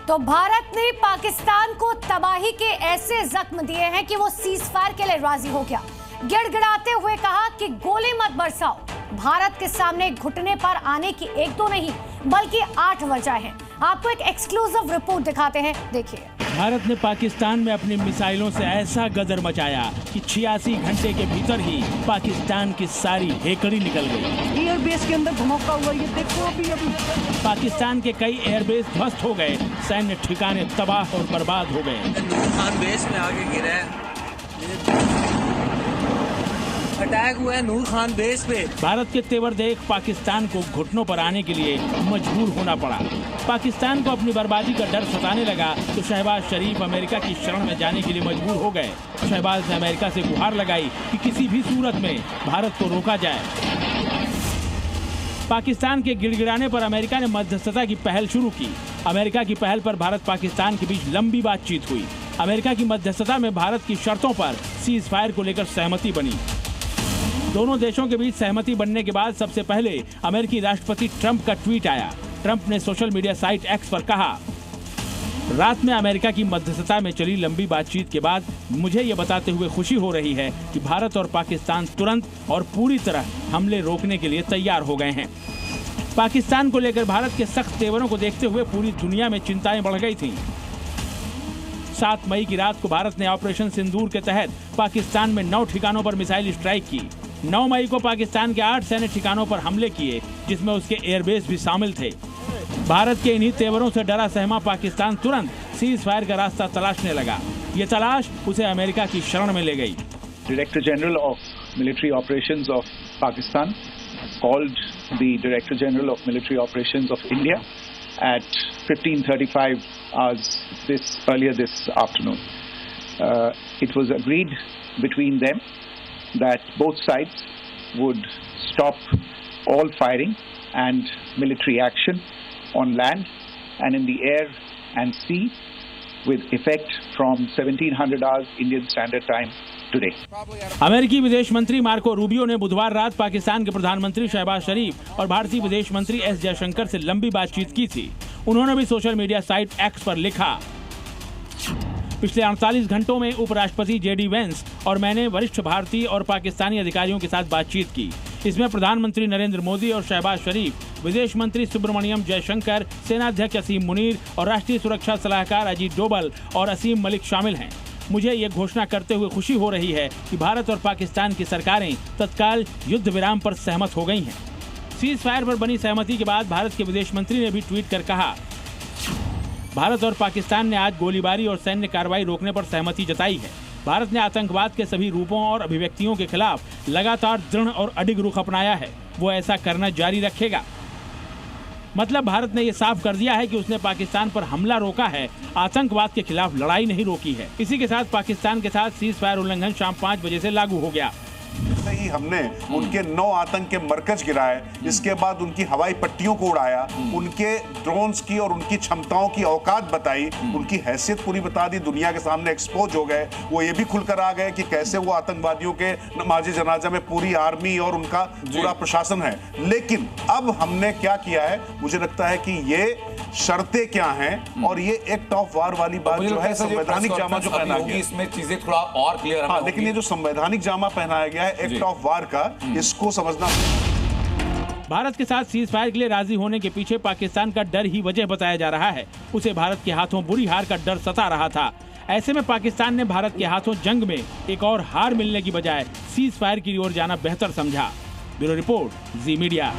तो भारत ने पाकिस्तान को तबाही के ऐसे जख्म दिए हैं कि वो सीज फायर के लिए राजी हो गया। गिड़गिड़ाते हुए कहा कि गोली मत बरसाओ। भारत के सामने घुटने पर आने की एक दो नहीं बल्कि 8 वजह हैं। आपको एक एक्सक्लूसिव रिपोर्ट दिखाते हैं, देखिए। भारत ने पाकिस्तान में अपनी मिसाइलों से ऐसा गदर मचाया कि 86 घंटे के भीतर ही पाकिस्तान की सारी हेकड़ी निकल गई। एयरबेस के अंदर धमाका हुआ, ये देखो अभी। पाकिस्तान के कई एयरबेस ध्वस्त हो गए, सैन्य ठिकाने तबाह और बर्बाद हो गए। नूर बेस में आगे गिरा है, अटैक हुआ है नूर खान बेस पे। भारत के तेवर देख पाकिस्तान को घुटनों पर आने के लिए मजबूर होना पड़ा। पाकिस्तान को अपनी बर्बादी का डर सताने लगा तो शहबाज शरीफ अमेरिका की शरण में जाने के लिए मजबूर हो गए। शहबाज ने अमेरिका से गुहार लगाई कि किसी भी सूरत में भारत को रोका जाए। पाकिस्तान के गिड़गिड़ाने पर अमेरिका ने मध्यस्थता की पहल शुरू की। अमेरिका की पहल पर भारत पाकिस्तान के बीच लंबी बातचीत हुई। अमेरिका की मध्यस्थता में भारत की शर्तों पर सीज फायर को लेकर सहमति बनी। दोनों देशों के बीच सहमति बनने के बाद सबसे पहले अमेरिकी राष्ट्रपति ट्रंप का ट्वीट आया। ट्रंप ने सोशल मीडिया साइट एक्स पर कहा, रात में अमेरिका की मध्यस्थता में चली लंबी बातचीत के बाद मुझे ये बताते हुए खुशी हो रही है कि भारत और पाकिस्तान तुरंत और पूरी तरह हमले रोकने के लिए तैयार हो गए हैं। पाकिस्तान को लेकर भारत के सख्त तेवरों को देखते हुए पूरी दुनिया में चिंताएं बढ़ गई थीं। 7 मई की रात को भारत ने ऑपरेशन सिंदूर के तहत पाकिस्तान में 9 ठिकानों पर मिसाइल स्ट्राइक की। 9 मई को पाकिस्तान के 8 सैन्य ठिकानों पर हमले किए, जिसमें उसके एयरबेस भी शामिल थे। भारत के इन्हीं तेवरों से डरा सहमा पाकिस्तान तुरंत सीज फायर का रास्ता तलाशने लगा। ये तलाश उसे अमेरिका की शरण में ले गई। Director General of Military Operations of Pakistan called the Director General of Military Operations of India at 15:35 hours earlier this afternoon. It was agreed between them that both sides would stop all firing and military action on land and in the air and sea with effect from 1700 hours Indian Standard Time today. अमेरिकी विदेश मंत्री Marco Rubio ने बुधवार रात पाकिस्तान के प्रधानमंत्री शहबाज शरीफ और भारतीय विदेश मंत्री एस जयशंकर से लंबी बातचीत की थी। उन्होंने भी सोशल मीडिया साइट एक्स पर लिखा, पिछले 48 घंटों में उपराष्ट्रपति जेडी वेंस और मैंने वरिष्ठ भारतीय और पाकिस्तानी अधिकारियों के साथ बातचीत की। इसमें प्रधानमंत्री नरेंद्र मोदी और शहबाज शरीफ, विदेश मंत्री सुब्रमण्यम जयशंकर, सेनाध्यक्ष असीम मुनीर और राष्ट्रीय सुरक्षा सलाहकार अजीत डोभाल और असीम मलिक शामिल हैं। मुझे ये घोषणा करते हुए खुशी हो रही है कि भारत और पाकिस्तान की सरकारें तत्काल युद्ध विराम पर सहमत हो गई हैं। सीज फायर पर बनी सहमति के बाद भारत के विदेश मंत्री ने भी ट्वीट कर कहा, भारत और पाकिस्तान ने आज गोलीबारी और सैन्य कार्रवाई रोकने पर सहमति जताई है। भारत ने आतंकवाद के सभी रूपों और अभिव्यक्तियों के खिलाफ लगातार दृढ़ और अडिग रुख अपनाया है। वो ऐसा करना जारी रखेगा। मतलब भारत ने ये साफ कर दिया है कि उसने पाकिस्तान पर हमला रोका है, आतंकवाद के खिलाफ लड़ाई नहीं रोकी है। इसी के साथ पाकिस्तान के साथ सीज फायर उल्लंघन शाम 5 बजे से लागू हो गया। ही हमने उनके 9 आतंक के मरकज गिराए, इसके बाद उनकी हवाई पट्टियों को उड़ाया, उनके ड्रोन्स की और उनकी क्षमताओं की औकात बताई, उनकी हैसियत पूरी बता दी, दुनिया के सामने एक्सपोज हो गए। वो ये भी खुलकर आ गए कि कैसे वो आतंकवादियों के नमाज़े जनाजा में पूरी आर्मी और उनका पूरा प्रशासन है। लेकिन अब हमने क्या किया है, मुझे लगता है कि ये शर्तें क्या हैं और ये एक्ट ऑफ वार वाली बात जो है, संवैधानिक जामा जो पहना गया, इसमें चीजें थोड़ा और क्लियर। हाँ, लेकिन ये जो संवैधानिक जामा पहनाया गया है एक्ट ऑफ वार का, इसको समझना। भारत के साथ सीज फायर के लिए राजी होने के पीछे पाकिस्तान का डर ही वजह बताया जा रहा है। उसे भारत के हाथों बुरी हार का डर सता रहा था। ऐसे में पाकिस्तान ने भारत के हाथों जंग में एक और हार मिलने की बजाय सीज फायर की ओर जाना बेहतर समझा। ब्यूरो रिपोर्ट, जी मीडिया।